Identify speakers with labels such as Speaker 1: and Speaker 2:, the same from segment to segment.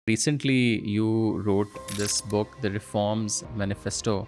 Speaker 1: Recently, you wrote this book, The Reforms Manifesto.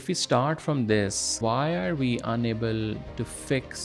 Speaker 1: If we start from this, why are we unable to fix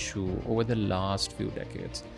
Speaker 1: issue over the last few decades?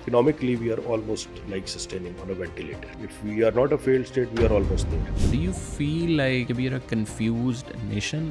Speaker 2: Economically, we are almost like sustaining on a ventilator. If we are not a failed state, we are almost there.
Speaker 1: Do you feel like we are a confused nation?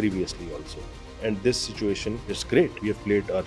Speaker 2: previously also, and this situation is great. We have played our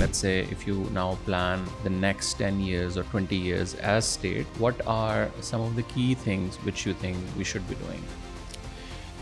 Speaker 1: Let's say if you now plan the next 10 years or 20 years as state, what are some of the key things which you think we should be doing?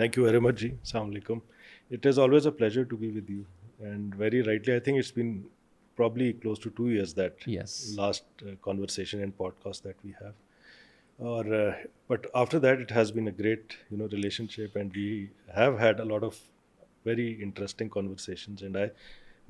Speaker 2: Thank you very much, Ji. Assalamu alaikum. It is always a pleasure to be with you. And very rightly, I think it's been probably close to 2 years that
Speaker 1: Yes.
Speaker 2: last conversation and podcast that we have. Or, but after that, it has been a great, relationship, and we have had a lot of very interesting conversations. And I,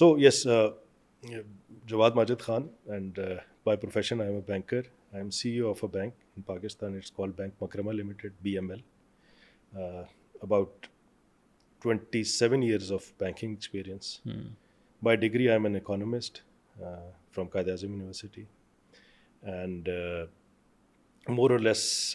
Speaker 2: So yes, Jawad Majid Khan, and by profession I am a banker. I am CEO of a bank in Pakistan. It's called Bank Makrama Limited, BML. About 27 years of banking experience. By degree, I am an economist from Qaid-e-Azam University. And more or less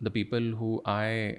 Speaker 1: the people who I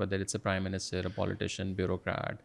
Speaker 1: whether it's a prime minister, a politician, bureaucrat,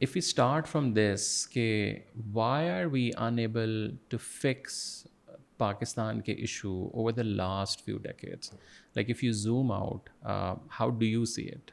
Speaker 1: if we start from this, why are we unable to fix Pakistan ke issue over the last few decades? Like if you zoom out, how do you see it?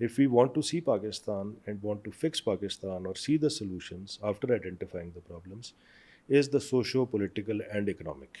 Speaker 2: If we want to see Pakistan and want to fix Pakistan or see the solutions after identifying the problems, is the socio-political and economic.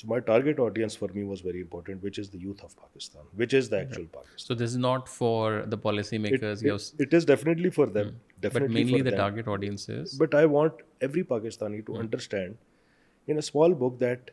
Speaker 2: So my target audience for me was very important, which is the youth of Pakistan, which is the actual Pakistan.
Speaker 1: So this is not for the policymakers.
Speaker 2: It is definitely for them, definitely
Speaker 1: but mainly
Speaker 2: for
Speaker 1: the
Speaker 2: them.
Speaker 1: target audience is.
Speaker 2: But I want every Pakistani to understand in a small book that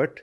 Speaker 2: but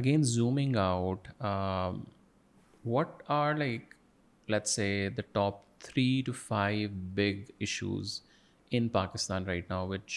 Speaker 1: Again, zooming out, what are, like, let's say, the top 3 to 5 big issues in Pakistan right now which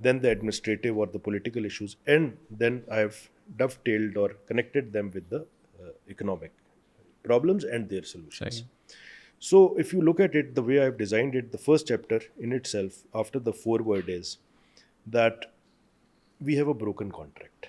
Speaker 2: then the administrative or the political issues, and then I have dovetailed or connected them with the economic problems and their solutions. So if you look at it the way I have designed it, the first chapter in itself after the foreword is that we have a broken contract.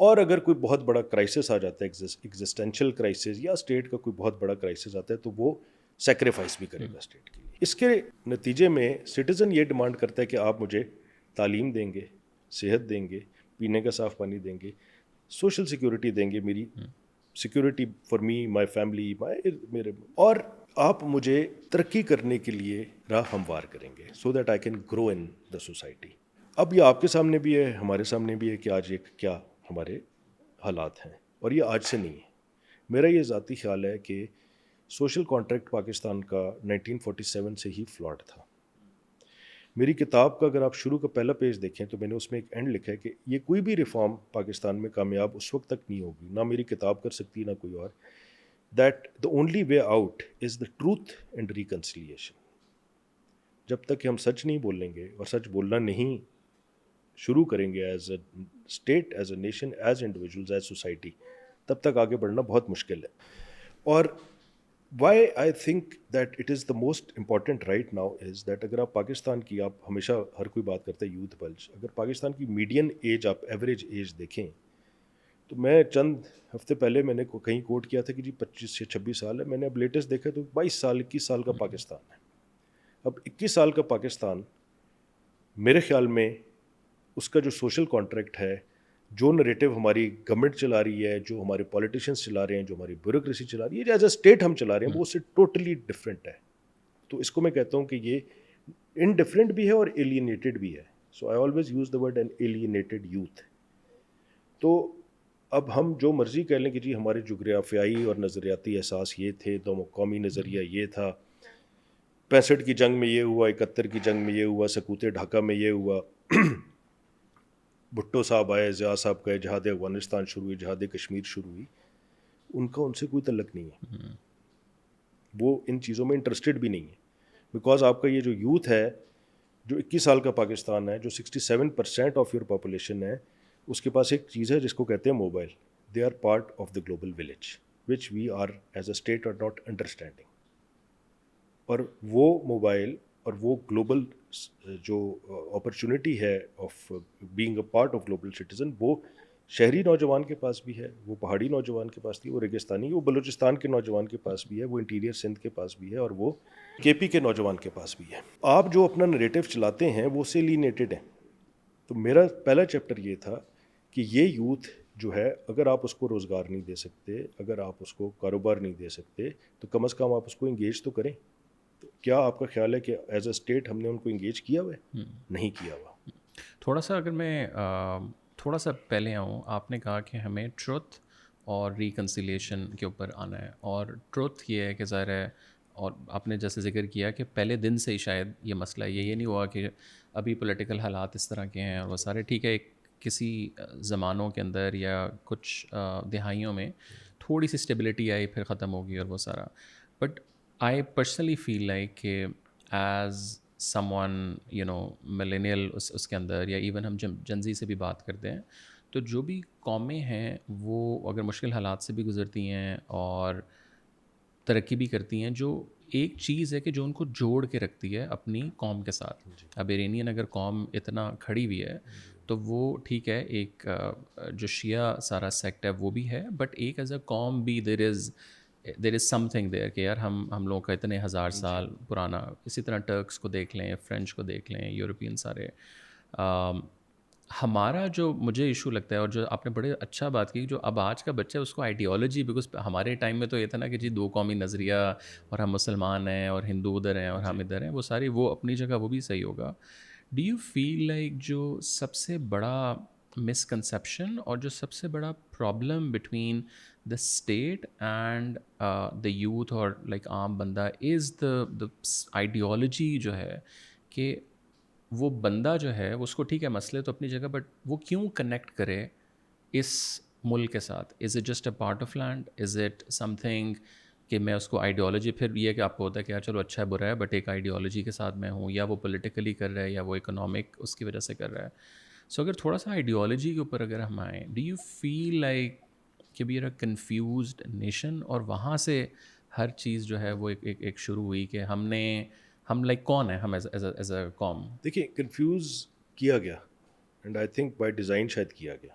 Speaker 2: اور اگر کوئی بہت بڑا crisis آ جاتا ہے, existential crisis یا state کا کوئی بہت بڑا کرائسس آتا ہے, تو وہ سیکریفائس بھی کرے گا اسٹیٹ کے لیے. اس کے نتیجے میں سٹیزن یہ ڈیمانڈ کرتا ہے کہ آپ مجھے تعلیم دیں گے, صحت دیں گے, پینے کا صاف پانی دیں گے, سوشل سیکورٹی دیں گے, میری security for me, my family, میرے, اور آپ مجھے ترقی کرنے کے لیے راہ ہموار کریں گے, so that I can grow in the society. اب یہ آپ کے سامنے بھی ہے, ہمارے سامنے بھی ہے کہ آج ایک کیا ہمارے حالات ہیں, اور یہ آج سے نہیں ہے. میرا یہ ذاتی خیال ہے کہ سوشل کانٹریکٹ پاکستان کا 1947 سے ہی فلاٹ تھا. میری کتاب کا اگر آپ شروع کا پہلا پیج دیکھیں تو میں نے اس میں ایک اینڈ لکھا ہے کہ یہ کوئی بھی ریفارم پاکستان میں کامیاب اس وقت تک نہیں ہوگی, نہ میری کتاب کر سکتی نہ کوئی اور, that the only way out is the truth and reconciliation. جب تک کہ ہم سچ نہیں بولیں گے اور سچ بولنا نہیں شروع کریں گے as a state, as a nation, as individuals, as society, تب تک آگے بڑھنا بہت مشکل ہے. اور why I think that it is the most important right now is that اگر آپ پاکستان کی, آپ ہمیشہ ہر کوئی بات کرتا ہے یوتھ بلج, اگر پاکستان کی میڈین ایج آپ ایوریج ایج دیکھیں تو میں چند ہفتے پہلے میں نے کہیں کوٹ کیا تھا کہ جی 25 سے 26 سال ہے, میں نے اب لیٹسٹ دیکھا تو 22 سال 21 سال کا پاکستان ہے. اب 21 سال کا پاکستان میرے خیال میں اس کا جو سوشل کانٹریکٹ ہے, جو نریٹو ہماری گورنمنٹ چلا رہی ہے, جو ہمارے پولیٹیشینس چلا رہے ہیں, جو ہماری بیوروکریسی چلا رہی ہے, ایز اے اسٹیٹ ہم چلا رہے ہیں, وہ اس سے ٹوٹلی ڈفرینٹ ہے. تو اس کو میں کہتا ہوں کہ یہ انڈفرینٹ بھی ہے اور ایلینیٹڈ بھی ہے. So I always use the word an alienated youth. تو اب ہم جو مرضی کہہ لیں کہ جی ہمارے جغرافیائی اور نظریاتی احساس یہ تھے, دو قومی نظریہ یہ تھا, 65 کی جنگ میں یہ ہوا, 71 کی جنگ میں یہ ہوا, سکوت ڈھاکہ میں یہ ہوا, بھٹو صاحب آئے, ضیاء صاحب گئے, جہاد افغانستان شروع ہوئی, جہاد کشمیر شروع ہوئی. ان کا ان سے کوئی تعلق نہیں ہے, وہ ان چیزوں میں انٹرسٹڈ بھی نہیں ہے. بیکاز آپ کا یہ جو یوتھ ہے, جو 21 سال کا پاکستان ہے, جو 67% آف یور پاپولیشن ہے, اس کے پاس ایک چیز ہے جس کو کہتے ہیں mobile. They are part of the global village which we are as a state are not understanding. اور وہ موبائل اور وہ گلوبل جو اپرچونٹی ہے of being a part of global citizen, وہ شہری نوجوان کے پاس بھی ہے, وہ پہاڑی نوجوان کے پاس بھی, وہ ریگستانی, وہ بلوچستان کے نوجوان کے پاس بھی ہے, وہ انٹیریئر سندھ کے پاس بھی ہے, اور وہ کے پی کے نوجوان کے پاس بھی ہے. آپ جو اپنا نریٹو چلاتے ہیں وہ سے لینیٹڈ ہیں. تو میرا پہلا چیپٹر یہ تھا کہ یہ یوتھ جو ہے, اگر آپ اس کو روزگار نہیں دے سکتے, اگر آپ اس کو کاروبار نہیں دے سکتے, تو کم از کم آپ اس کو انگیج تو کریں. تو کیا آپ کا خیال ہے کہ ایز اے اسٹیٹ ہم نے ان کو انگیج کیا ہوا ہے؟ نہیں کیا ہوا.
Speaker 1: تھوڑا سا اگر میں تھوڑا سا پہلے آؤں, آپ نے کہا کہ ہمیں ٹروتھ اور ریکنسیلیشن کے اوپر آنا ہے, اور ٹروتھ یہ ہے کہ ظاہر ہے, اور آپ نے جیسے ذکر کیا کہ پہلے دن سے ہی شاید یہ مسئلہ ہے, یہ نہیں ہوا کہ ابھی پولیٹیکل حالات اس طرح کے ہیں اور وہ سارے, ٹھیک ہے ایک کسی زمانوں کے اندر یا کچھ دہائیوں میں تھوڑی سی اسٹیبلٹی آئی, پھر ختم ہوگی اور وہ سارا. But I personally feel like کہ ایز سم ون ملینیل اس کے اندر, یا ایون ہم جنزی سے بھی بات کرتے ہیں, تو جو بھی قومیں ہیں وہ اگر مشکل حالات سے بھی گزرتی ہیں اور ترقی بھی کرتی ہیں, جو ایک چیز ہے کہ جو ان کو جوڑ کے رکھتی ہے اپنی قوم کے ساتھ. اب ایرینین اگر قوم اتنا کھڑی ہوئی ہے تو وہ ٹھیک ہے, ایک جو شیعہ سارا سیکٹ ہے وہ بھی ہے, بٹ ایک ایز اے قوم بھی دیر از سم تھنگ دیر کہ یار ہم لوگوں کا اتنے ہزار سال پرانا. اسی طرح ٹرکس کو دیکھ لیں, فرینچ کو دیکھ لیں, یورپین سارے. ہمارا جو مجھے ایشو لگتا ہے, اور جو آپ نے بڑے اچھا بات کی, جو اب آج کا بچہ ہے اس کو آئیڈیالوجی, بیکاز ہمارے ٹائم میں تو یہ تھا نا کہ جی 2 قومی نظریہ اور ہم مسلمان ہیں اور ہندو ادھر ہیں اور ہم ادھر ہیں, وہ ساری وہ اپنی جگہ وہ بھی صحیح ہوگا. ڈو یو فیل لائک جو سب سے بڑا مسکنسیپشن اور جو سب سے بڑا problem between the state and the youth اور لائک عام بندہ از دا آئیڈیالوجی جو ہے, کہ وہ بندہ جو ہے اس کو ٹھیک ہے مسئلے تو اپنی جگہ, بٹ وہ کیوں کنیکٹ کرے اس ملک کے ساتھ؟ Is it just a part of land, is it something کہ میں اس کو آئیڈیالوجی, پھر یہ کہ آپ کو ہوتا ہے کہ یار چلو اچھا ہے برا ہے, بٹ ایک آئیڈیالوجی کے ساتھ میں ہوں, یا وہ پولیٹیکلی کر رہا ہے یا وہ اکنامک اس کی وجہ سے کر رہا ہے. سو اگر تھوڑا سا آئیڈیالوجی کے اوپر اگر ہم آئیں, ڈو یو فیل لائک کہ we are a confused nation, اور وہاں سے ہر چیز جو ہے وہ ایک شروع ہوئی کہ ہم لائک کون ہیں ہم ایز اے قوم؟
Speaker 2: دیکھیے, کنفیوز کیا گیا, and I think by design شاید کیا گیا.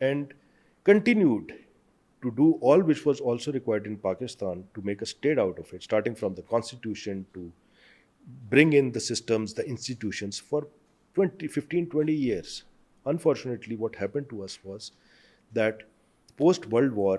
Speaker 2: and continued to do all which was also required in Pakistan to make a state out of it, starting from the constitution to bring in the systems, the institutions for 15-20 years. Unfortunately, what happened to us was that post-World War,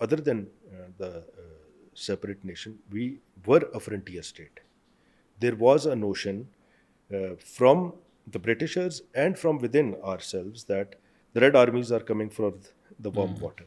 Speaker 2: other than the separate nation, we were a frontier state. There was a notion from the Britishers and from within ourselves that the Red Armies are coming for the warm water.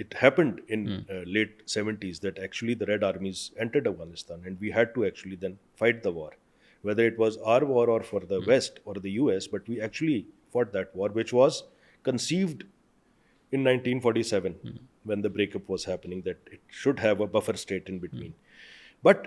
Speaker 2: it happened in late 70s that actually the Red Armies entered Afghanistan, and we had to actually then fight the war, whether it was our war or for the West or the US, but we actually fought that war, which was conceived in 1947 when the breakup was happening, that it should have a buffer state in between. But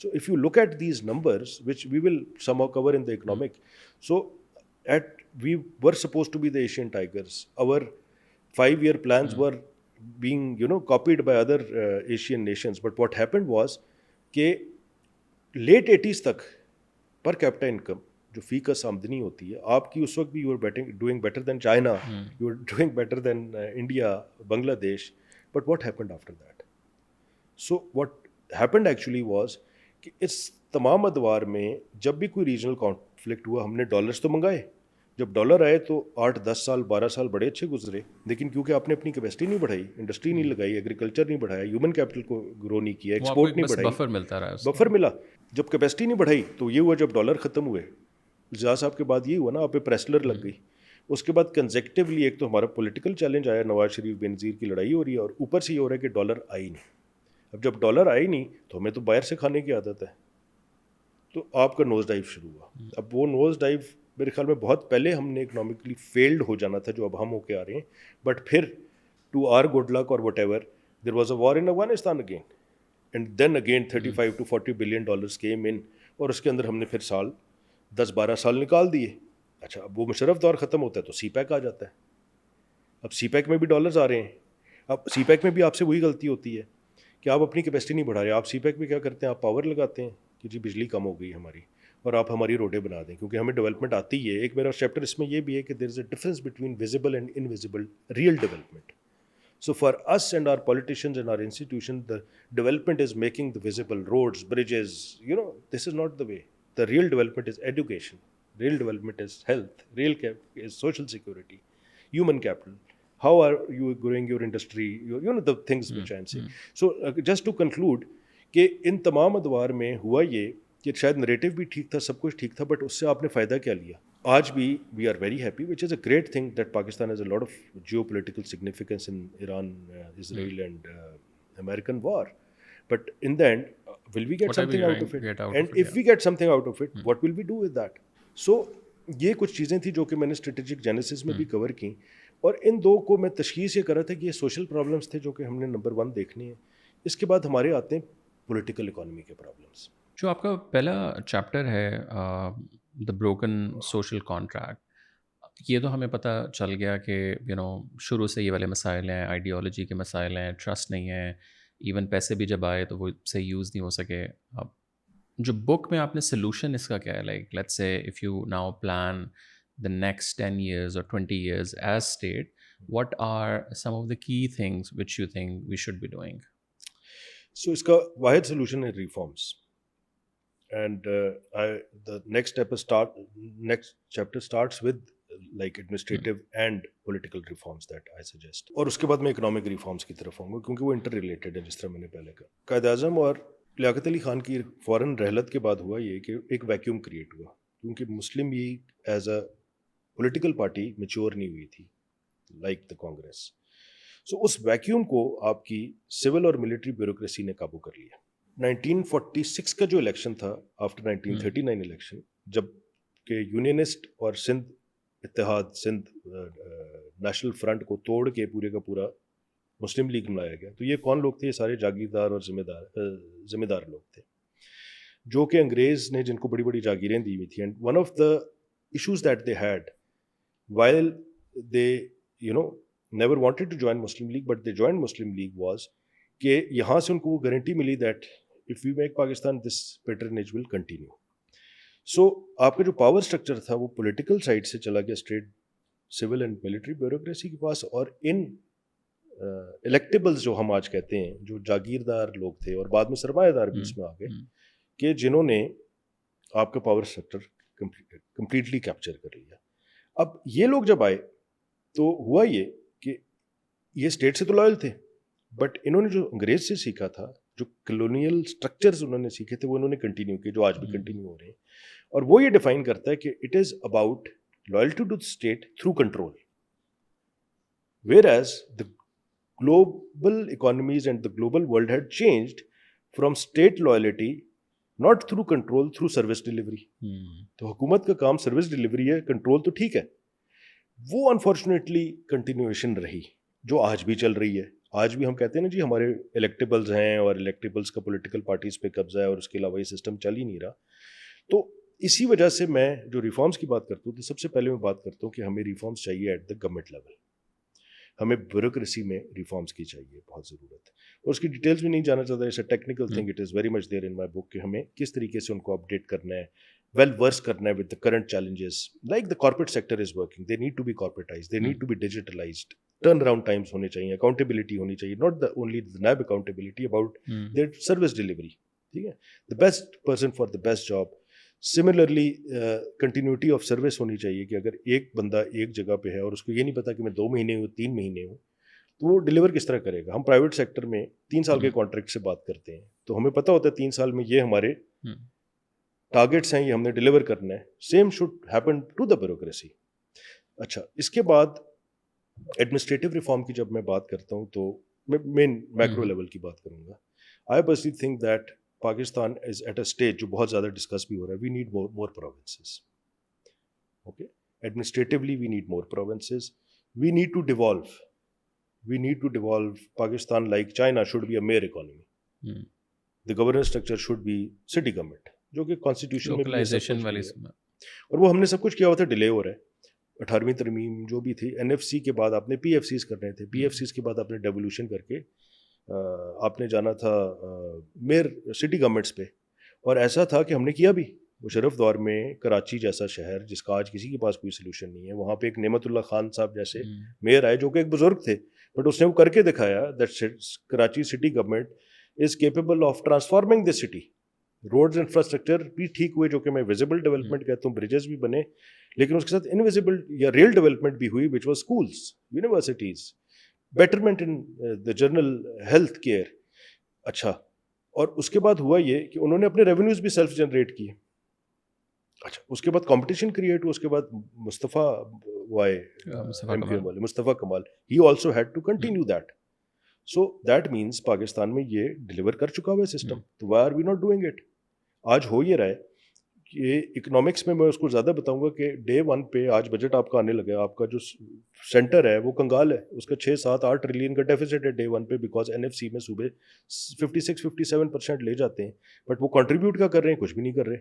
Speaker 2: So if you look at these numbers, which we will somehow cover in the economic, so we were supposed to be the Asian tigers. Our 5-year plans were being copied by other Asian nations. But what happened was کہ late 80s تک per capita income جو فی کا آمدنی ہوتی ہے آپ کی اس وقت بھی you are doing better than China, you are doing better than India, Bangladesh. But what happened after that? So what happened actually was کہ اس تمام ادوار میں جب بھی کوئی ریجنل کانفلکٹ ہوا ہم نے ڈالرس تو منگائے. جب ڈالر آئے تو 8-10 سال 12 سال بڑے اچھے گزرے, لیکن کیونکہ آپ نے اپنی کیپیسٹی نہیں بڑھائی, انڈسٹری نہیں لگائی, ایگریکلچر نہیں بڑھایا, ہیومن کیپٹل کو گرو نہیں کیا, ایکسپورٹ نہیں بڑھائی,
Speaker 1: بفر ملتا رہا,
Speaker 2: بفر ملا. جب کیپیسٹی نہیں بڑھائی تو یہ ہوا, جب ڈالر ختم ہوئے التجا صاحب کے بعد یہ ہوا نا, آپ پہ پریسلر لگ گئی. اس کے بعد کنزیکٹیولی ایک تو ہمارا پولیٹیکل چیلنج آیا, نواز شریف بینظیر کی لڑائی ہو رہی ہے, اور اوپر سے یہ ہو رہا ہے کہ ڈالر آئی نہیں. اب جب ڈالر آئی نہیں تو ہمیں تو باہر سے کھانے کی عادت ہے, تو آپ کا نوز ڈائیو شروع ہوا. اب وہ نوز ڈائیو میرے خیال میں بہت پہلے ہم نے اکنامکلی فیلڈ ہو جانا تھا, جو اب ہم ہو کے آ رہے ہیں. بٹ پھر ٹو آر گڈ لک اور whatever there was a war in Afghanistan again, and then again 35 to 40 billion dollars came in, اور اس کے اندر ہم نے پھر 10-12 سال نکال دیے. اچھا اب وہ مشرف دور ختم ہوتا ہے تو سی پیک آ جاتا ہے. اب سی پیک میں بھی ڈالرز آ رہے ہیں. اب سی پیک میں بھی آپ سے وہی غلطی ہوتی ہے کہ آپ اپنی کیپیسٹی نہیں بڑھا رہے. آپ سی پیک میں کیا کرتے ہیں, آپ پاور لگاتے ہیں کہ جی بجلی کم ہو گئی ہماری, اور آپ ہماری روڈیں بنا دیں, کیونکہ ہمیں ڈیولپمنٹ آتی ہے. ایک میرا چیپٹر اس میں یہ بھی ہے کہ there is a difference between visible and invisible real development. So for us and our politicians and our institution, the development is making the visible roads, bridges, this is not the way. The real development is education. Real development is health. Is social security, human capital. How are you growing your industry? The things which I am saying. So just to conclude, کہ ان تمام ادوار میں ہوا یہ کہ شاید narrative بھی ٹھیک تھا, سب کچھ ٹھیک تھا, بٹ اس سے آپ نے فائدہ کیا لیا؟ آج بھی we are very happy, which is a great thing that Pakistan has a lot of geopolitical significance in Iran, Israel and American war. But in the end will we get something out of it, and if we get something out of it what will we do with that? So یہ کچھ چیزیں تھیں جو کہ میں نے strategic Genesis میں بھی کور کی, اور ان دو کو میں تشخیص یہ کر رہا تھا کہ یہ سوشل پرابلمس تھے جو کہ ہم نے نمبر 1 دیکھنے ہیں. اس کے بعد ہمارے آتے ہیں پولیٹیکل اکانومی کے پرابلمس.
Speaker 1: جو آپ کا پہلا چیپٹر ہے دا بروکن سوشل کانٹریکٹ, یہ تو ہمیں پتہ چل گیا کہ شروع سے یہ والے مسائل ہیں, آئیڈیالوجی کے مسائل ہیں, ٹرسٹ نہیں ہے, ایون پیسے بھی جب آئے تو وہ صحیح یوز نہیں ہو سکے. اب جو بک میں آپ نے سلوشن اس کا کیا ہے, like let's say if you now plan the next 10 years or 20 years as state, what are some of the key things which you think we should be doing?
Speaker 2: So اس کا واحد solution ہے reforms, and the next chapter starts with like administrative and political reforms that I suggest. اور اس کے بعد میں economic reforms کی طرف آؤں گا کیونکہ وہ انٹر ریلیٹڈ ہے, جس طرح میں نے پہلے کہا. قائد اعظم اور لیاقت علی خان کی فوراً رحلت کے بعد ہوا یہ کہ ایک ویکیوم کریٹ ہوا, کیونکہ Muslim League as a political party mature نہیں ہوئی تھی لائک دا کانگریس. سو اس ویکیوم کو آپ کی سول اور ملٹری بیوروکریسی نے قابو کر لیا. 1946 کا جو الیکشن تھا آفٹر 1939 الیکشن, جب کہ یونینسٹ اور سندھ اتحاد, سندھ نیشنل فرنٹ کو توڑ کے پورے کا پورا مسلم لیگ بنایا گیا, تو یہ کون لوگ تھے؟ یہ سارے جاگیردار اور ذمہ دار لوگ تھے جو کہ انگریز نے جن کو بڑی بڑی جاگیریں دی ہوئی تھیں. And one of the issues that they had while they never wanted to join Muslim League but they joined Muslim League was کہ یہاں سے ان کو وہ گارنٹی ملی that if we make Pakistan this patronage will continue. So آپ کا جو power structure تھا وہ پولیٹیکل سائڈ سے چلا گیا state civil and military bureaucracy کے پاس, اور ان الیکٹیبلز جو ہم آج کہتے ہیں, جو جاگیردار لوگ تھے اور بعد میں سرمایہ دار بھی اس میں آ گئے, کہ جنہوں نے آپ کا پاور اسٹرکچر کمپلیٹلی کیپچر کر لیا. اب یہ لوگ جب آئے تو ہوا یہ کہ یہ اسٹیٹ سے تو لائل تھے, بٹ انہوں نے جو انگریز سے سیکھا تھا, جو کلونیل اسٹرکچرز انہوں نے سیکھے تھے, وہ انہوں نے کنٹینیو کیے, جو آج بھی کنٹینیو ہو رہے ہیں. اور وہ یہ ڈیفائن کرتا ہے کہ it is about loyalty to state through control, whereas the global economies and the global world had changed from state loyalty not through control, through service delivery. تو حکومت کا کام سروس ڈلیوری ہے, control تو ٹھیک ہے. وہ unfortunately continuation رہی جو آج بھی چل رہی ہے. آج بھی ہم کہتے ہیں نا جی ہمارے الیکٹیبلز ہیں اور الیکٹیبلز کا پولیٹیکل پارٹیز پہ قبضہ ہے اور اس کے علاوہ یہ سسٹم چل ہی نہیں رہا. تو اسی وجہ سے میں جو ریفارمس کی بات کرتا ہوں تو سب سے پہلے میں بات کرتا ہوں کہ ہمیں ریفارمس چاہیے ایٹ دا گورنمنٹ لیول. ہمیں بیوروکریسی میں ریفارمس کی چاہیے, بہت ضرورت ہے. اور اس کی ڈیٹیلز بھی نہیں جانا چاہتا, is a technical thing, it is very much there in my book کہ ہمیں کس طریقے سے ان کو اپڈیٹ کرنا ہے, ویل ورس کرنا ہے with the current challenges. Like the corporate sector is working, they need to be corporatized, they need to be digitalized, turn around times ہونے چاہیے, اکاؤنٹیبلٹی ہونی چاہیے, not the only NAB accountability about their service delivery. ٹھیک ہے, the best person for the best job. Similarly continuity of service ہونی چاہیے کہ اگر ایک بندہ ایک جگہ پہ ہے اور اس کو یہ نہیں پتا کہ میں 2 مہینے ہوں 3 مہینے ہوں, تو وہ ڈلیور کس طرح کرے گا. ہم پرائیویٹ سیکٹر میں 3 سال کے کانٹریکٹ سے بات کرتے ہیں, تو ہمیں پتہ ہوتا ہے 3 سال میں یہ ہمارے ٹارگیٹس ہیں, یہ ہم نے ڈلیور کرنا ہے. Same should happen to the bureaucracy. اچھا, اس کے بعد ایڈمنسٹریٹو ریفارم کی جب میں بات کرتا ہوں تو میں مین میکرو لیول کی بات کروں گا. I personally think that Pakistan is at a stage جو بہت زیادہ ڈسکس بھی ہو رہا ہے, we need more provinces. Okay, administratively we need more provinces, we need to devolve, we need to devolve Pakistan like China should be a mayor economy. The governance structure should be city government, جو کہ constitution میں
Speaker 1: localisation والی,
Speaker 2: اور وہ ہم نے سب کچھ کیا ہوا تھا, ڈیلے ہو رہا ہے. 18ویں ترمیم جو بھی تھی, NFC کے بعد آپ نے PFCs کر رہے تھے, PFCs کے بعد آپ نے ڈیولیوشن کر کے آپ نے جانا تھا میئر سٹی گورنمنٹس پہ. اور ایسا تھا کہ ہم نے کیا بھی. مشرف دور میں کراچی جیسا شہر جس کا آج کسی کے پاس کوئی سلوشن نہیں ہے, وہاں پہ ایک نعمت اللہ خان صاحب جیسے میئر آئے جو کہ ایک بزرگ تھے, بٹ اس نے وہ کر کے دکھایا that Karachi city government is capable of transforming this city. Roads infrastructure بھی ٹھیک ہوئے, جو کہ میں ویزیبل ڈیولپمنٹ کہتا ہوں, بریجز بھی بنے, لیکن اس کے ساتھ انویزیبل یا ریئل ڈیولپمنٹ بھی ہوئی, which was schools, universities, betterment in the general health care. اچھا, اور اس کے بعد ہوا یہ کہ انہوں نے اپنے ریونیوز بھی سیلف جنریٹ کیے. اچھا, اس کے بعد کمپٹیشن کریٹ ہوا, اس کے بعد Mustafa Mustafa Kamal, he also had to continue that. So that means Pakistan میں یہ ڈلیور کر چکا ہوا ہے سسٹم, تو why are we not doing it. آج ہو یہ رہا ہے کہ اکنامکس میں اس کو زیادہ بتاؤں گا کہ ڈے 1 پہ آج بجٹ آپ کا آنے لگا, آپ کا جو سینٹر ہے وہ کنگال ہے, اس کا 6-7-8 ٹریلین کا ڈیفیسٹ ہے ڈے 1 پہ, بیکاز NFC میں صوبے 56-57% لے جاتے ہیں, بٹ وہ کنٹریبیوٹ کیا کر رہے ہیں, کچھ بھی نہیں کر رہے,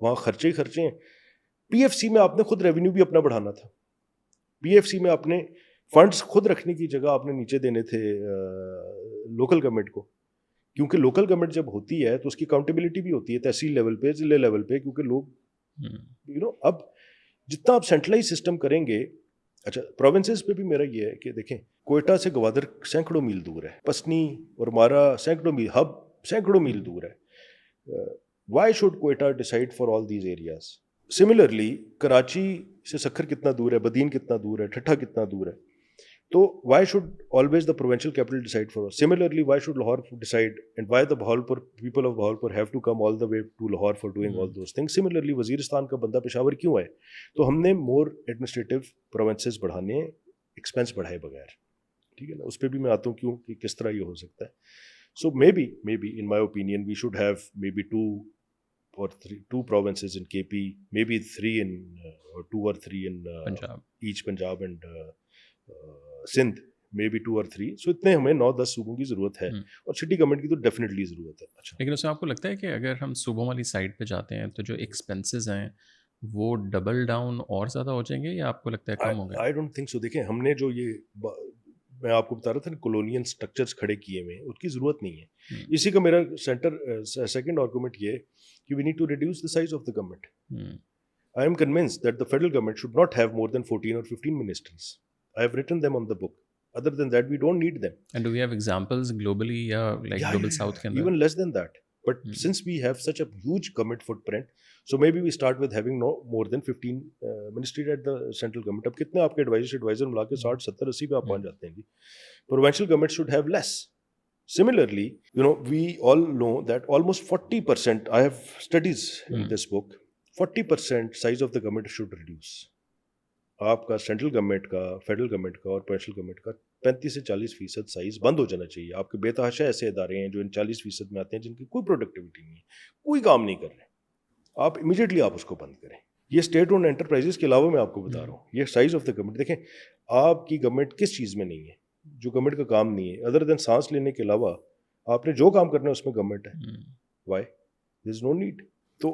Speaker 2: وہاں خرچے ہی خرچے ہیں. PFC میں آپ نے خود ریونیو بھی اپنا بڑھانا تھا, PFC میں آپ نے فنڈس خود رکھنے کی جگہ آپ نے نیچے دینے تھے لوکل گورنمنٹ کو, کیونکہ لوکل گورنمنٹ جب ہوتی ہے تو اس کی اکاؤنٹیبلٹی بھی ہوتی ہے تحصیل لیول پہ, ضلع لیول پہ, کیونکہ لوگ اب جتنا آپ سینٹرلائز سسٹم کریں گے. اچھا, پروونسز پہ بھی میرا یہ ہے کہ دیکھیں, کوئٹہ سے گوادر سینکڑوں میل دور ہے, پسنی اور مارا سینکڑوں میل, ہب سینکڑوں میل دور ہے. Why should Quetta decide for all these areas? Similarly, Karachi سے سکھر کتنا دور ہے, بدین کتنا دور ہے, ٹھٹھا کتنا دور ہے, تو why should always the provincial capital decide for us? Similarly, why should Lahore decide, and why the Bahawalpur people of Bahawalpur have to come all the way to Lahore for doing all those things? Similarly, Waziristan کا بندہ پشاور کیوں ہے؟ تو ہم نے more administrative provinces بڑھانے, expense بڑھائے بغیر. ٹھیک ہے نا, اس پہ بھی میں آتا ہوں کیوں, کہ کس طرح یہ ہو سکتا ہے. So maybe in my opinion we should have maybe 2 provinces in KP, maybe 3 in or 2 or 3 in Punjab, each Punjab and Sindh, maybe 2 or 3. So اتنے ہمیں 9-10 صوبوں کی ضرورت ہے, اور سٹی گورنمنٹ کی تو ڈیفینیٹلی ضرورت ہے. اچھا,
Speaker 1: لیکن اس میں آپ کو لگتا ہے کہ اگر ہم صوبوں والی سائڈ پہ جاتے ہیں تو جو ایکسپینسز ہیں وہ ڈبل ڈاؤن اور زیادہ ہو جائیں گے, یا آپ کو لگتا ہے کم ہو گئے؟
Speaker 2: I don't think so. دیکھیں, ہم نے جو یہ میں آپ کو بتا رہا تھا نا کولونین اسٹرکچرس کھڑے کیے ہوئے, اس کی ضرورت نہیں ہے. اسی کا میرا سیکنڈ آرگومنٹ یہ ہے کہ we need to reduce the size of the government. I am convinced that the federal government should not have more than 14 or 15 ministries. I have written them on the book. Other than that, we don't need them.
Speaker 1: And do we have examples globally, like Global South ke andar?
Speaker 2: Even less than that. But since we have such a huge government footprint, so maybe we start with having no more than 15 ministries at the central government. اب کتنے آپ کے advisor ملا کے 60, 70, 80 پہ آپ پہنچ جاتے ہیں. Provincial government should have less. Similarly, we all know that almost 40%, I have studies in this book, 40% size of the government should reduce. آپ کا سینٹرل گورنمنٹ کا, فیڈرل گورنمنٹ کا اور پروونشل گورنمنٹ کا 35 سے 40% سائز بند ہو جانا چاہیے. آپ کے بے تحاشا ایسے ادارے ہیں جو ان 40% میں آتے ہیں جن کی کوئی پروڈکٹیوٹی نہیں ہے, کوئی کام نہیں کر رہے, آپ امیڈیٹلی آپ اس کو بند کریں. یہ اسٹیٹ اونڈ انٹرپرائزز کے علاوہ میں آپ کو بتا رہا ہوں, یہ سائز آف دا گورنمنٹ. دیکھیں, آپ کی گورنمنٹ کس چیز میں نہیں ہے جو گورنمنٹ کا کام نہیں ہے, ادر دین سانس لینے کے علاوہ آپ نے جو کام کرنا ہے اس میں گورنمنٹ ہے. Y? There is no need. تو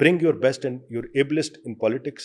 Speaker 2: Bring your best and your ablest in politics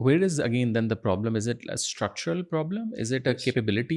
Speaker 1: where is again then the problem? Is it a structural problem? Is it a capability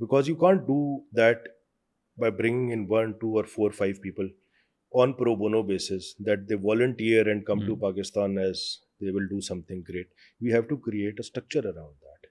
Speaker 2: because you can't do that by bringing in 1, 2 or 4, 5 people on pro bono basis that they volunteer and come to Pakistan as they will do something great. We have to create a structure around that.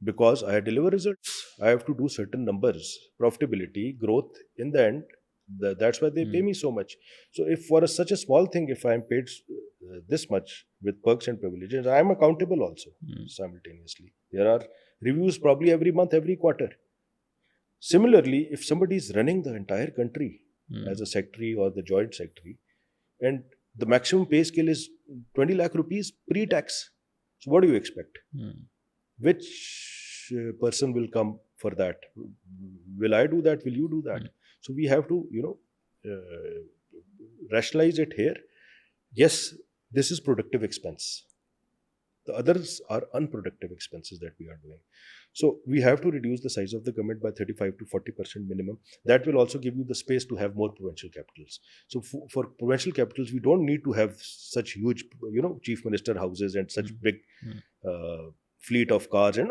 Speaker 2: Because I deliver results. I have to do certain numbers, profitability, growth. In the end, that's why they pay me so much. So if for such a small thing, if I am paid this much with perks and privileges, I am accountable also simultaneously. There are reviews probably every month, every quarter. Similarly, if somebody is running the entire country as a secretary or the joint secretary, and the maximum pay scale is 20 lakh rupees pre-tax, so what do you expect? Which person will come for that? Will I do that? Will you do that? So we have to, rationalize it here. Yes, this is productive expense. The others are unproductive expenses that we are doing. So we have to reduce the size of the government by 35 to 40% minimum. That will also give you the space to have more provincial capitals. So for provincial capitals, we don't need to have such huge, chief minister houses and such big fleet of cars and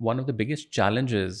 Speaker 1: one of the biggest challenges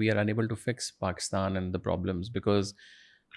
Speaker 1: we are unable to fix Pakistan and the problems? Because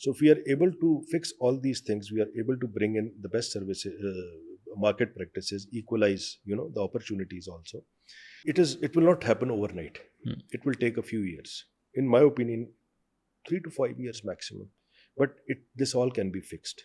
Speaker 2: So if we are able to fix all these things, we are able to bring in the best services, market practices, equalize, the opportunities also. It will not happen overnight. It will take a few years. In my opinion, 3 to 5 years maximum. But this all can be fixed.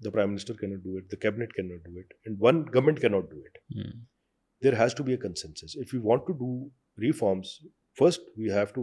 Speaker 2: the prime minister cannot do it, the cabinet cannot do it, and one government cannot do it. There has to be a consensus. If we want to do reforms, first we have to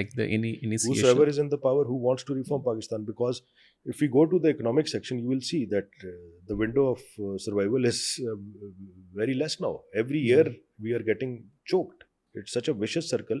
Speaker 1: like the initiation.
Speaker 2: Whosoever is in the power, who wants to reform Pakistan, because if we go to the economic section, you will see that the window of survival is very less now. Every year we are getting choked. It's such a vicious circle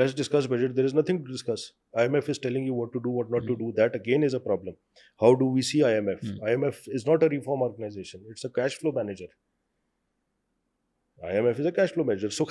Speaker 2: Let's discuss budget. There is nothing to discuss. IMF is telling you what to do, what not to do. That again is a problem. How do we see IMF? IMF is not a reform organization. It's a cash flow manager. IMF is a cash flow manager. So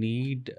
Speaker 1: need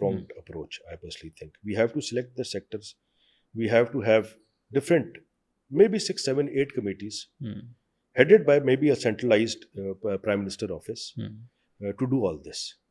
Speaker 2: pronged approach. I personally think we have to select the sectors, we have to have different, maybe 6, 7, 8 committees headed by maybe a centralized prime minister office to do all this.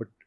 Speaker 2: but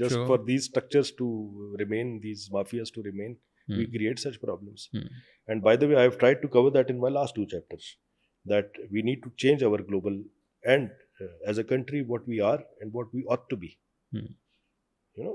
Speaker 2: just for these structures to remain, these mafias to remain. we create such problems. And by the way, I have tried to cover that in my last 2 chapters, that we need to change our global and as a country what we are and what we ought to be. You know,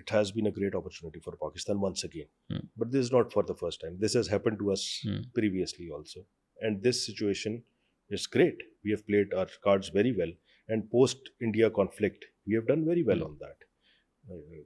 Speaker 2: it has been a great opportunity for Pakistan once again. But this is not for the first time. This has happened to us previously also. And this situation is great. We have played our cards very well. And post-India conflict, we have done very well on that.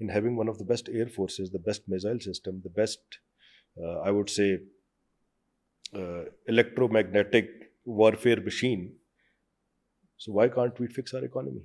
Speaker 2: in having one of the best air forces, the best missile system, the best, I would say, electromagnetic warfare machine. So why can't we fix our economy?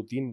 Speaker 2: 2-3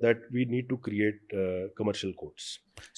Speaker 2: that we need to create commercial courts.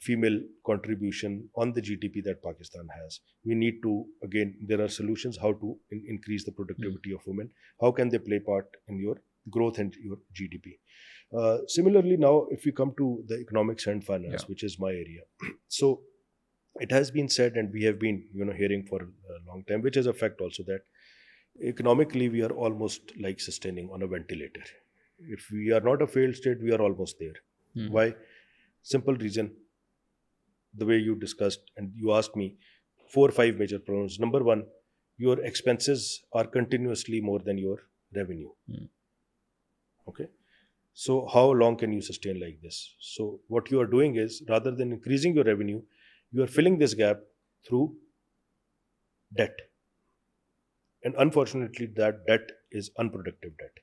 Speaker 2: female contribution on the GDP that Pakistan has. We need to, again, there are solutions how to increase the productivity of women. How can they play part in your growth and your GDP? Similarly, now if we come to the economics and finance, which is my area. So it has been said, and we have been, you know, hearing for a long time, which is a fact also, that economically we are almost like sustaining on a ventilator. If we are not a failed state, we are almost there. Why? Simple reason. The way you discussed and you asked me 4 or 5 major problems. Number 1, your expenses are continuously more than your revenue. Okay, so how long can you sustain like this? So what you are doing is, rather than increasing your revenue, you are filling this gap through debt, and unfortunately that debt is unproductive debt.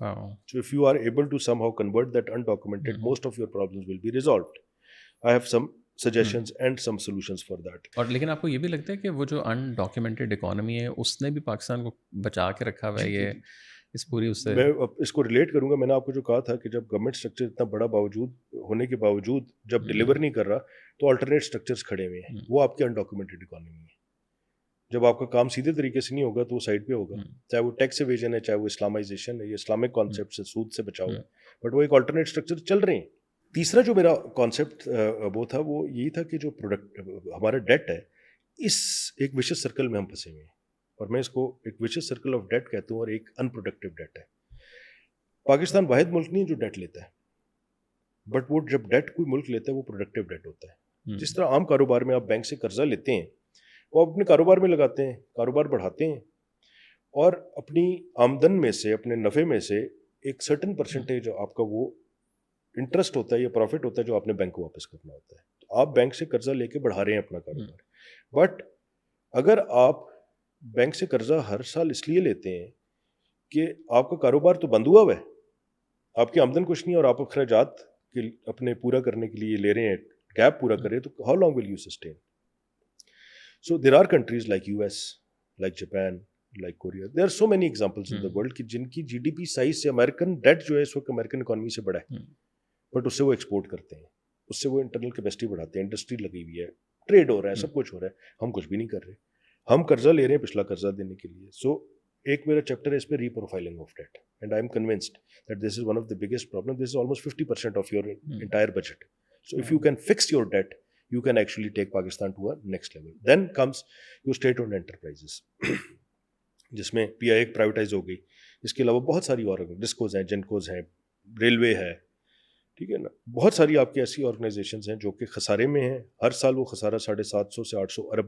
Speaker 1: Wow.
Speaker 2: So if you are able to somehow convert that undocumented, most of your problems will be resolved. I have some suggestions and some solutions for that.
Speaker 1: اور لیکن آپ کو یہ بھی لگتا ہے کہ وہ جو انڈاکیومنٹڈ اکانومی ہے اس نے بھی پاکستان کو بچا کے رکھا ہوا ہے یہ اس پوری اس سے؟
Speaker 2: میں اس کو ریلیٹ کروں گا. میں نے آپ کو جو کہا تھا کہ جب گورنمنٹ اسٹرکچر اتنا بڑا باوجود ہونے کے باوجود جب ڈلیور نہیں کر رہا تو آلٹرنیٹ اسٹرکچرس کھڑے ہوئے ہیں, وہ آپ کی انڈاکیومنٹڈ اکانومی ہے. جب آپ کا کام سیدھے طریقے سے نہیں ہوگا تو وہ سائڈ پہ ہوگا, چاہے وہ ٹیکس ایویژن ہے, چاہے وہ اسلامائزیشن ہے, یہ اسلامک کانسیپٹ سے سود سے بچاؤ ہے, بٹ وہ ایک آلٹرنیٹ اسٹرکچر چل رہے ہیں. تیسرا جو میرا کانسیپٹ وہ تھا وہ یہی تھا کہ جو پروڈکٹ ہمارا ڈیٹ ہے اس ایک وشس سرکل میں ہم پھنسے ہوئے ہیں, اور میں اس کو ایک وشس سرکل آف ڈیٹ کہتا ہوں, اور ایک ان پروڈکٹیو ڈیٹ ہے. پاکستان واحد ملک نہیں ہے جو ڈیٹ لیتا ہے, بٹ وہ جب ڈیٹ کوئی ملک لیتا ہے وہ پروڈکٹیو ڈیٹ ہوتا ہے. جس طرح عام کاروبار میں آپ بینک سے قرضہ لیتے ہیں, وہ اپنے کاروبار میں لگاتے ہیں, کاروبار بڑھاتے ہیں, اور اپنی آمدن میں سے, اپنے نفع میں سے ایک سرٹن پرسنٹیج آپ کا وہ انٹرسٹ ہوتا ہے یا پروفٹ ہوتا ہے جو آپ نے بینک کو واپس کرنا ہوتا ہے. تو آپ بینک سے قرضہ لے کے بڑھا رہے ہیں اپنا کاروبار, بٹ اگر آپ بینک سے قرضہ ہر سال اس لیے لیتے ہیں کہ آپ کا کاروبار تو بند ہوا ہوا ہے, آپ کی آمدن کچھ نہیں اور آپ اخراجات کے اپنے پورا کرنے کے لیے لے رہے ہیں, گیپ پورا کر رہے ہیں, تو how long will you sustain? So there are countries like US, like Japan, like Korea, there are so many examples in the world کہ جن کی GDP سائز سے امریکن ڈیٹ جو ہے اس وقت امریکن اکانومی سے بڑا ہے, بٹ اس سے وہ ایکسپورٹ کرتے ہیں, اس سے وہ انٹرنل کیپیسٹی بڑھاتے ہیں, انڈسٹری لگی ہوئی ہے, ٹریڈ ہو رہا ہے, سب کچھ ہو رہا ہے, ہم کچھ بھی نہیں کر رہے, ہم قرضہ لے رہے ہیں پچھلا قرضہ دینے کے لیے. سو ایک میرا چیپٹر ہے اس پہ reprofiling of debt, and I am convinced that this is one of the biggest problem. This is almost 50% of your entire budget. So if you can fix your debt, you can actually take Pakistan to a next level. Then comes your state-owned enterprises, جس میں PI ایک privatise ہو گئی. اس کے علاوہ بہت ساری اور discos ہیں, جنکوز ہیں, ریلوے ہے, ٹھیک ہے نا, بہت ساری آپ کی ایسی آرگنائزیشنز ہیں جو کہ خسارے میں ہیں. ہر سال وہ خسارہ 750 سے 800 ارب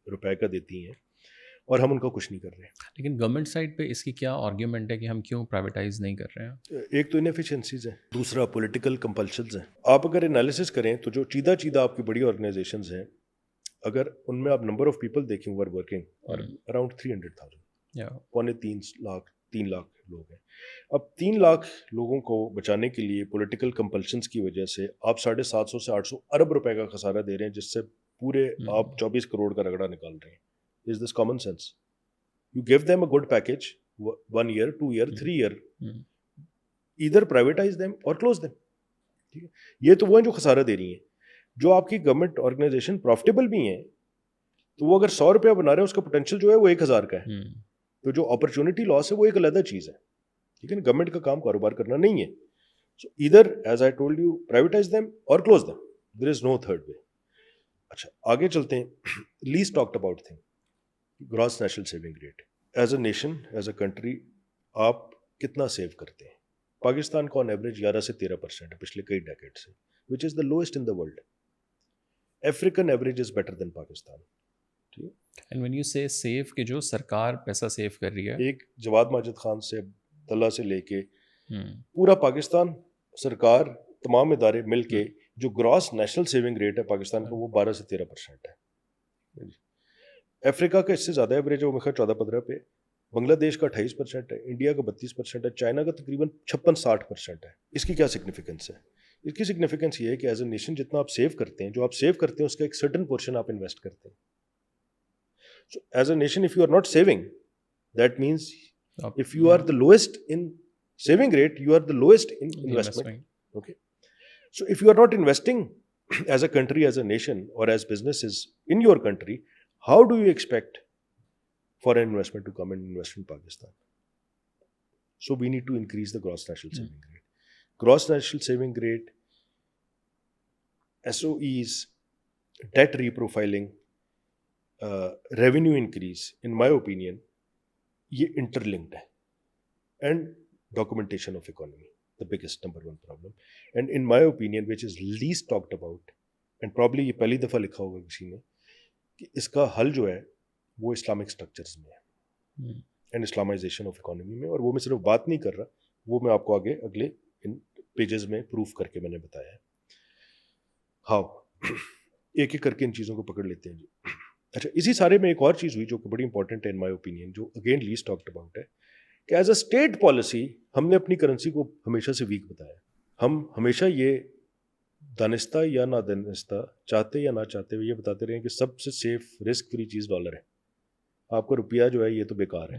Speaker 2: روپے کا دیتی ہیں, اور ہم ان کا کچھ نہیں کر رہے.
Speaker 1: لیکن گورنمنٹ سائڈ پہ اس کی کیا آرگیومنٹ ہے کہ ہم کیوں پرائیویٹائز نہیں کر رہے ہیں؟
Speaker 2: ایک تو انیفیشنسیز ہیں, دوسرا پولیٹیکل کمپلشنز ہیں. آپ اگر انالیسس کریں تو جو چیدہ آپ کی بڑی آرگنائزیشنز ہیں, اگر ان میں آپ نمبر آف پیپل دیکھیں ور ورکنگ, اور اراؤنڈ 300,000, 3 لاکھ لوگ ہیں. اب 3 لاکھ لوگوں کو بچانے کے لیے پولیٹیکل کمپلشنز کی وجہ سے آپ 750 سے 800 ارب روپے کا خسارہ دے رہے ہیں, جس سے پورے آپ 24 کروڑ کا رگڑا نکال رہے ہیں. Is this common sense? You give them a good package, 1 year, 2 year, 3 year. Either privatize them or close them. ٹھیک ہے, یہ تو وہ ہیں جو خسارہ دے رہی ہیں. جو آپ کی گورنمنٹ آرگنائزیشن پروفٹیبل بھی ہیں, تو وہ اگر 100 روپیہ بنا رہے ہیں, اس کا پوٹینشیل جو ہے وہ 1000 کا ہے. تو جو اپرچونٹی لاس ہے وہ ایک علیحدہ چیز ہے. ٹھیک ہے نا, گورنمنٹ کا کام کاروبار کرنا نہیں ہے. سو ادھر as I told you, privatise them اور close them. There is no third way. اچھا آگے چلتے ہیں. Least talked about thing, gross national saving rate. As a nation, as a country, آپ کتنا سیو کرتے ہیں؟ پاکستان کا آن ایوریج 11 سے 13% ہے پچھلے کئی ڈیکیڈ سے, which is the lowest in the world. African average is better than Pakistan.
Speaker 1: And when you say save, کہ جو سرکار پیسہ سیو کر رہی ہے,
Speaker 2: ایک جواد ماجد خان سے عبداللہ سے لے کے پورا پاکستان, سرکار, تمام ادارے مل کے جو گراس نیشنل سیونگ ریٹ ہے پاکستان کا وہ 12 سے 13% ہے. افریقہ کا اس سے زیادہ ایوریج ہے, وہ میرا 14-15 پہ. بنگلہ دیش کا 28% ہے, انڈیا کا 32% ہے, چائنا کا تقریباً 56-60% ہے. اس کی کیا سگنیفیکنس ہے؟ اس کی سگنیفیکنس یہ ہے کہ ایز اے نیشن جتنا آپ سیو کرتے ہیں, جو آپ سیو کرتے ہیں اس کا ایک سرٹن پورشن آپ انویسٹ کرتے ہیں. So as a nation if you are not saving, that means if you are the lowest in saving rate, you are the lowest in investment. Okay, so if you are not investing as a country, as a nation, اور as businesses in your country, how do you expect foreign investment to come and invest in Pakistan? So we need to increase the gross national saving rate. Gross national saving rate, SOEs, debt reprofiling, revenue increase, in my opinion, یہ interlinked ہے. And documentation of economy, the biggest number one problem. And in my opinion, which is least talked about, and probably یہ پہلی دفعہ لکھا ہوگا کسی نے, کہ اس کا حل جو ہے وہ اسلامک اسٹرکچرز میں ہے, اینڈ اسلامائزیشن آف اکانومی میں. اور وہ میں صرف بات نہیں کر رہا, وہ میں آپ کو آگے اگلے ان پیجز میں پروف کر کے میں نے بتایا ہے. ہاؤ, ایک ایک کر کے ان چیزوں کو پکڑ لیتے ہیں جی. اچھا, اسی سارے میں ایک اور چیز ہوئی جو کہ بڑی امپورٹنٹ ہے ان مائی اوپینین, جو اگین لیسٹ ٹاکڈ اباؤٹ ہے, کہ ایز اے اسٹیٹ پالیسی ہم نے اپنی کرنسی کو ہمیشہ سے ویک بتایا. ہم ہمیشہ یہ دانستہ یا نہ دانستہ، چاہتے یا نہ چاہتے ہوئے یہ بتاتے رہے کہ سب سے سیف رسک فری چیز ڈالر ہے. آپ کا روپیہ جو ہے یہ تو بیکار ہے،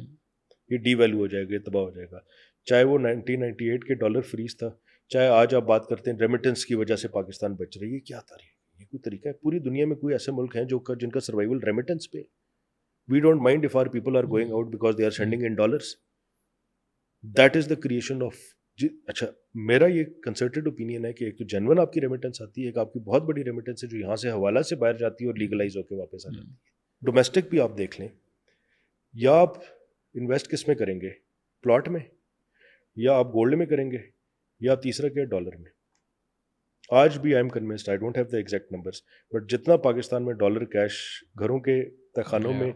Speaker 2: یہ ڈی ویلیو ہو جائے گا، یہ تباہ ہو جائے گا. چاہے وہ 1998 کے ڈالر فریز تھا، چاہے آج آپ بات کرتے ہیں ریمیٹنس کی وجہ سے پاکستان بچ رہی ہے. کیا تاریخ ہے؟ یہ کوئی طریقہ ہے؟ پوری دنیا میں کوئی ایسے ملک ہیں جن کا سروائیول ریمیٹنس پہ. We don't mind if are people are going out because they are sending in dollars. That is the creation of. اچھا، میرا یہ کنسرٹڈ اوپینین ہے کہ ایک تو جنون آپ کی ریمیٹنس آتی ہے، ایک آپ کی بہت بڑی ریمیٹنس ہے جو یہاں سے حوالہ سے باہر جاتی ہے اور لیگلائز ہو کے واپس آ جاتی ہے. ڈومیسٹک بھی آپ دیکھ لیں، یا آپ انویسٹ کس میں کریں گے؟ پلاٹ میں، یا آپ گولڈ میں کریں گے، یا آپ تیسرا کیا ڈالر میں. آج بھی I am convinced, I don't have the exact numbers, but جتنا پاکستان میں ڈالر کیش گھروں کے تہخانوں میں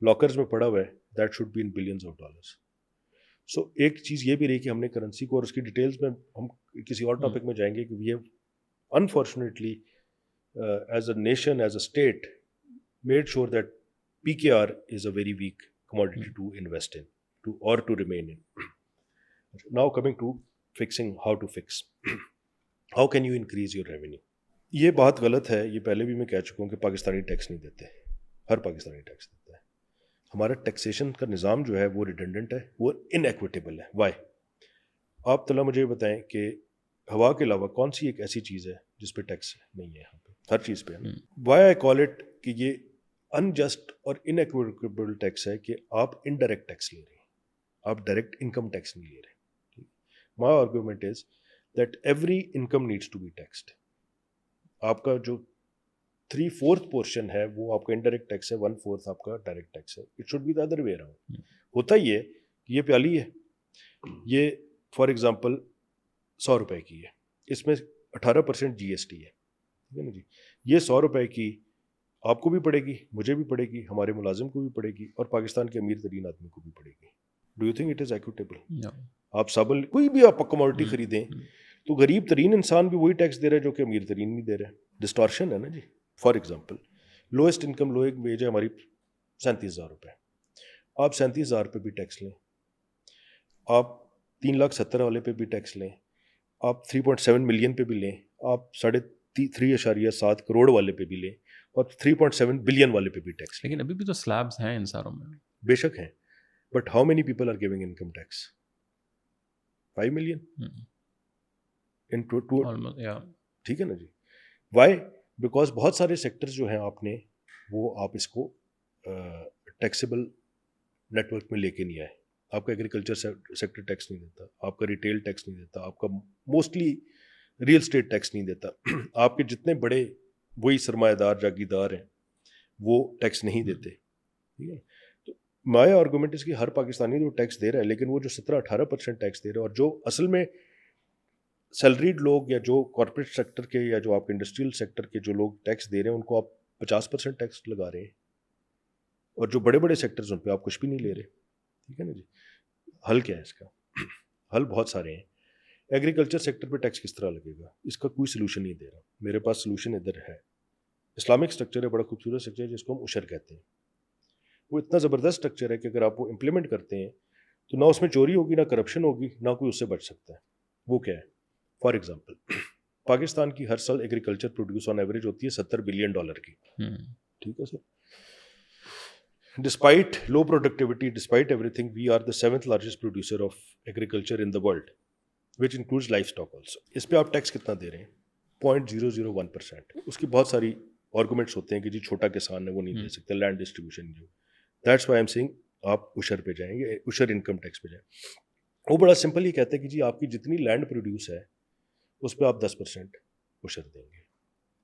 Speaker 2: لاکرز میں پڑا ہوا ہے، that should be in billions of dollars. So ایک چیز یہ بھی رہی کہ ہم نے کرنسی کو، اور اس کی ڈیٹیلز میں ہم کسی اور ٹاپک میں جائیں گے، کہ we have unfortunately as a nation, as a state made sure that PKR is a very weak commodity to invest in, to remain in. Now coming to fixing, how to fix. How can you increase your revenue? یہ بات غلط ہے، یہ پہلے بھی میں کہہ چکا ہوں کہ پاکستانی ٹیکس نہیں دیتے. ہر پاکستانی ٹیکس دیتا ہے. ہمارا ٹیکسیشن کا نظام جو ہے وہ ریڈنڈنٹ ہے، وہ انیکویٹیبل ہے. وائی؟ آپ طلع مجھے بتائیں کہ ہوا کے علاوہ کون سی ایک ایسی چیز ہے جس پہ ٹیکس نہیں ہے؟ یہاں پہ ہر چیز پہ ہے. وائی آئی کال اٹ کہ یہ انجسٹ اور انیکویٹیبل ٹیکس ہے کہ آپ انڈائریکٹ ٹیکس لے رہے ہیں، آپ ڈائریکٹ انکم ٹیکس نہیں لے رہے. My argument is that every income needs to be taxed. آپ کا جو 3/4 پورشن ہے وہ آپ کا انڈائریکٹ ٹیکس ہے، 1/4 آپ کا ڈائریکٹ ٹیکس ہے. It should be the other way around. ہوتا یہ کہ یہ پیالی ہے، یہ فار ایگزامپل 100 روپے کی ہے، اس میں 18% GST ہے، ٹھیک ہے نا جی. یہ 100 روپے کی آپ کو بھی پڑے گی، مجھے بھی پڑے گی، ہمارے ملازم کو بھی پڑے گی، اور پاکستان کے امیر ترین آدمی کو بھی پڑے گی. Do you think it is equitable? آپ صابن، کوئی بھی آپ کموڈٹی خریدیں تو غریب ترین انسان بھی وہی ٹیکس دے رہا ہے جو کہ امیر ترین نہیں دے رہا ہے. ڈسٹارشن ہے نا جی. فار ایگزامپل لوئسٹ انکم، لو ایک ویج ہے ہماری 37,000 روپے، آپ 37,000 پہ بھی ٹیکس لیں، آپ 3,70,000 والے پہ بھی ٹیکس لیں، آپ 3.7 ملین پہ بھی لیں، آپ 3.7 کروڑ والے پہ بھی لیں، اور 3.7 بلین والے پہ بھی ٹیکس.
Speaker 1: لیکن ابھی بھی تو سلیبس ہیں ان ساروں میں.
Speaker 2: بے شک ہیں، but how many people are giving income tax? 5 million ان ٹھیک ہے نا جی. وائی؟ بیکاز بہت سارے سیکٹرز جو ہیں آپ اس کو ٹیکسیبل نیٹ ورک میں لے کے نہیں آئے. آپ کا ایگریکلچر سیکٹر ٹیکس نہیں دیتا، آپ کا ریٹیل ٹیکس نہیں دیتا، آپ کا موسٹلی ریئل اسٹیٹ ٹیکس نہیں دیتا. آپ کے جتنے بڑے وہی سرمایہ دار جاگیردار ہیں وہ ٹیکس نہیں دیتے. ٹھیک ہے. تو مائی آرگومنٹ اس کی ہر پاکستانی تو ٹیکس دے رہا ہے، لیکن وہ جو 17-18% ٹیکس دے رہا ہے، اور جو اصل میں سیلریڈ لوگ یا جو کارپوریٹ سیکٹر کے یا جو آپ کے انڈسٹریل سیکٹر کے جو لوگ ٹیکس دے رہے ہیں ان کو آپ 50% ٹیکس لگا رہے ہیں، اور جو بڑے بڑے سیکٹرز ان پہ آپ کچھ بھی نہیں لے رہے. ٹھیک ہے نا جی. حل کیا ہے اس کا؟ حل بہت سارے ہیں. ایگریکلچر سیکٹر پہ ٹیکس کس طرح لگے گا؟ اس کا کوئی سلوشن نہیں دے رہا. میرے پاس سلوشن ادھر ہے. اسلامک سٹرکچر ہے، بڑا خوبصورت سٹرکچر ہے جس کو ہم عشر کہتے ہیں. وہ اتنا زبردست سٹرکچر ہے کہ اگر آپ وہ امپلیمنٹ کرتے ہیں تو نہ اس میں چوری ہوگی، نہ کرپشن ہوگی، نہ کوئی اس سے بچ سکتا ہے. وہ کیا ہے؟ فار ایگزامپل پاکستان کی ہر سال ایگریکلچر پروڈیوس آن ایوریج ہوتی ہے $70 بلین کی. ٹھیک ہے سر. Despite low productivity, despite everything, we are the 7th largest producer of agriculture in the world, which includes livestock also. اس پہ آپ ٹیکس کتنا دے رہے ہیں؟ 0.001%. اس کی بہت ساری آرگومنٹس ہوتے ہیں کہ جی چھوٹا کسان ہے وہ نہیں دے سکتے، لینڈ ڈسٹریبیوشن جو. دیٹس وائی ایم سیئنگ آپ عشر پہ جائیں گے، عشر انکم ٹیکس پہ جائیں. وہ بڑا سمپل ہی کہتے ہیں کہ جی آپ کی جتنی لینڈ پروڈیوس ہے اس پہ آپ 10% عشر دیں گے،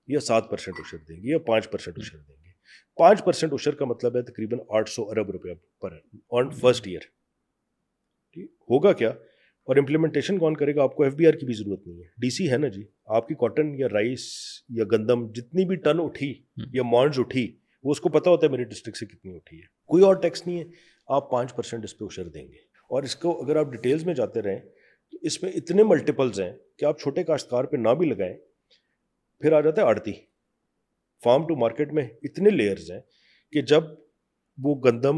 Speaker 2: یا 7% عشر دیں گے، یا 5% عشر دیں گے. 5% عشر کا مطلب ہے تقریباً 800 ارب روپیہ پر آن فرسٹ ایئر. ہوگا کیا؟ اور امپلیمنٹیشن کون کرے گا؟ آپ کو FBR کی بھی ضرورت نہیں ہے. DC ہے نا جی. آپ کی کاٹن یا رائس یا گندم جتنی بھی ٹن اٹھی یا مونڈز اٹھی، وہ اس کو پتہ ہوتا ہے میری ڈسٹرکٹ سے کتنی اٹھی ہے. کوئی اور ٹیکس نہیں ہے، آپ 5% اس پہ عشر دیں گے. اور اس کو اگر آپ ڈیٹیلز میں جاتے رہیں تو اس میں اتنے ملٹیپلز ہیں کہ آپ چھوٹے کاشتکار پہ نہ بھی لگائیں، پھر آ جاتا ہے آڑتی. فارم ٹو مارکیٹ میں اتنے لیئرز ہیں کہ جب وہ گندم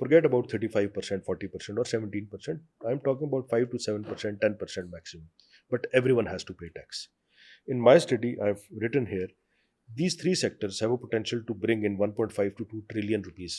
Speaker 2: forget about 35%, 40% or 17%. I'm talking about 5 to 7%, 10% maximum. But everyone has to pay tax. In my study, I've written here, these three sectors have a potential to bring in 1.5 to 2 trillion rupees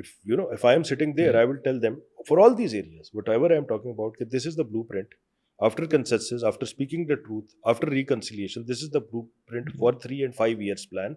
Speaker 2: if I am sitting there, I will tell them for all these areas, whatever I am talking about, that this is the blueprint. After consensus, after speaking the truth, after reconciliation, this is the blueprint for 3 and 5 years plan.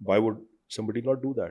Speaker 2: Why would somebody not do that?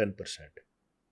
Speaker 2: 10%।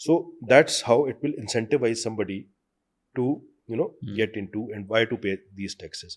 Speaker 2: So that's how it will incentivize somebody to get into and why to pay these taxes.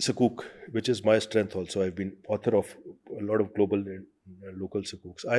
Speaker 2: Sukuk, which is my strength also, I've been author of a lot of global and local Sukuks. I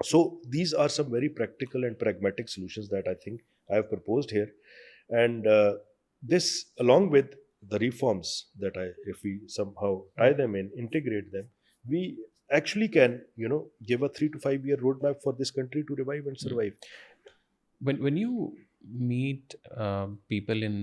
Speaker 2: So these are some very practical and pragmatic solutions that I think I have proposed here, and this, along with the reforms that if we somehow tie them in, integrate them, we actually can, give a 3 to 5 year roadmap for this country to revive and survive.
Speaker 1: When you meet people in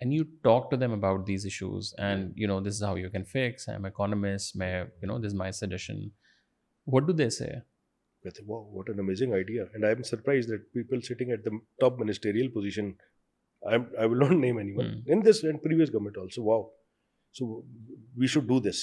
Speaker 1: and you talk to them about these issues and this is how you can fix, I'm economist, this is my suggestion, what do they say?
Speaker 2: I think, wow, what an amazing idea. And I'm surprised that people sitting at the top ministerial position, I will not name anyone, in this and previous government also, wow, so we should do this.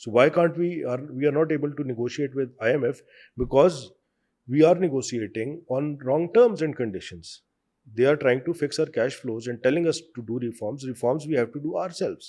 Speaker 2: So why can't we are not able to negotiate with IMF? Because we are negotiating on wrong terms and conditions. They are trying to fix our cash flows and telling us to do reforms we have to do ourselves.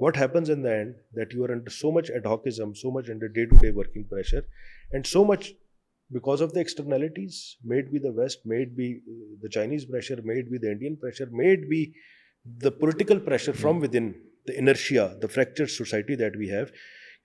Speaker 2: What happens in the end that you are under so much adhocism, so much under day-to-day working pressure, and so much because of the externalities, may it be the West, may it be the Chinese pressure, may it be the Indian pressure, may it be the political pressure from within, the inertia, the fractured society that we have,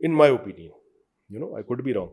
Speaker 2: in my opinion, I could be wrong,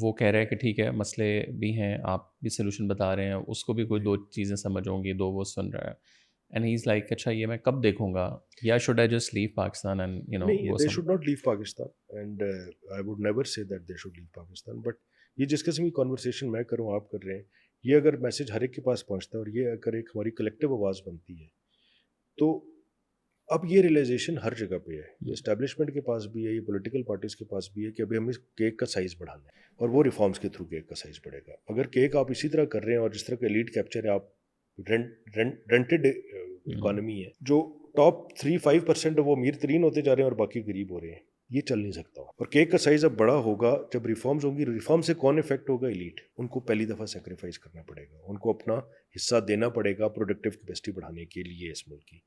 Speaker 1: وہ کہہ رہے ہیں کہ ٹھیک ہے مسئلے بھی ہیں, آپ بھی سلوشن بتا رہے ہیں, اس کو بھی کوئی 2 چیزیں سمجھ ہوں گی, 2 وہ سن رہا ہے, اینڈ ہی از لائک اچھا یہ میں کب دیکھوں گا, یا should I just leave Pakistan and
Speaker 2: نہیں,
Speaker 1: go
Speaker 2: they
Speaker 1: some.
Speaker 2: should not leave Pakistan and I would never say that they should leave Pakistan, but یہ جس قسم کی کنورسیشن میں کروں آپ کر رہے ہیں, یہ اگر میسج ہر ایک کے پاس پہنچتا ہے اور یہ اگر ایک ہماری کلیکٹیو آواز بنتی ہے تو اب یہ ریئلائزیشن ہر جگہ پہ ہے, یہ اسٹیبلشمنٹ کے پاس بھی ہے, یہ پولیٹیکل پارٹیز کے پاس بھی ہے کہ ابھی ہمیں کیک کا سائز بڑھانا ہے اور وہ ریفارمز کے تھرو کیک کا سائز بڑھے گا. اگر کیک آپ اسی طرح کر رہے ہیں اور جس طرح کا لیڈ کیپچر ہے, آپ رینٹڈ اکانومی ہے, جو ٹاپ 3-5% وہ امیر ترین ہوتے جا رہے ہیں اور باقی غریب ہو رہے ہیں, یہ چل نہیں سکتا. اور کیک کا سائز اب بڑا ہوگا جب ریفارمز ہوں گی. ریفارم سے کون افیکٹ ہوگا؟ ایلیٹ. ان کو پہلی دفعہ سیکریفائز کرنا پڑے گا, ان کو اپنا حصہ دینا پڑے گا پروڈکٹیو کیپیسٹی بڑھانے کے لیے اس ملک کی.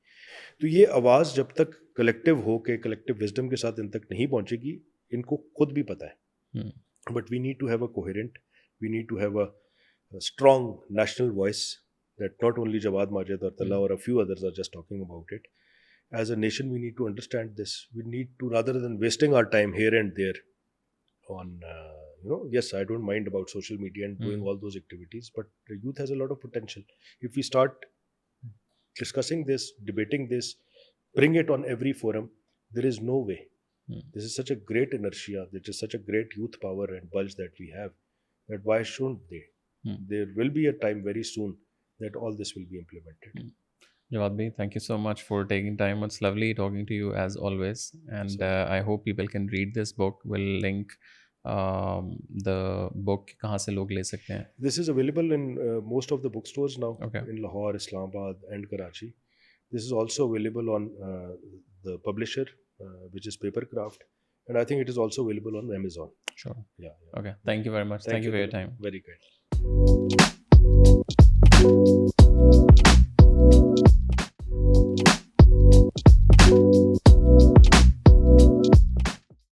Speaker 2: تو یہ آواز جب تک کلیکٹیو ہو کے کلیکٹیو وزڈم کے ساتھ ان تک نہیں پہنچے گی, ان کو خود بھی پتہ ہے, but we need to have a coherent, we need to have a strong national voice that not only Jawad Majid or Talha or a few others are just talking about it. As a nation, we need to understand this. We need to, rather than wasting our time here and there on, yes, I don't mind about social media and doing all those activities, but the youth has a lot of potential. If we start discussing this, debating this, bring it on every forum, there is no way. This is such a great inertia, this is such a great youth power and bulge that we have, that why shouldn't they? There will be a time very soon that all this will be implemented.
Speaker 1: Jawad bhai, thank you so much for taking time. It's lovely talking to you as always, and I hope people can read this book. We'll link the book. kahan se log le sakte hain?
Speaker 2: This is available in most of the bookstores now,
Speaker 1: Okay.
Speaker 2: in Lahore, Islamabad and Karachi. This is also available on the publisher, which is Papercraft, and I think it is also available on Amazon.
Speaker 1: Sure.
Speaker 2: Yeah.
Speaker 1: Okay, thank you very much. Thank you for your time.
Speaker 2: Very good.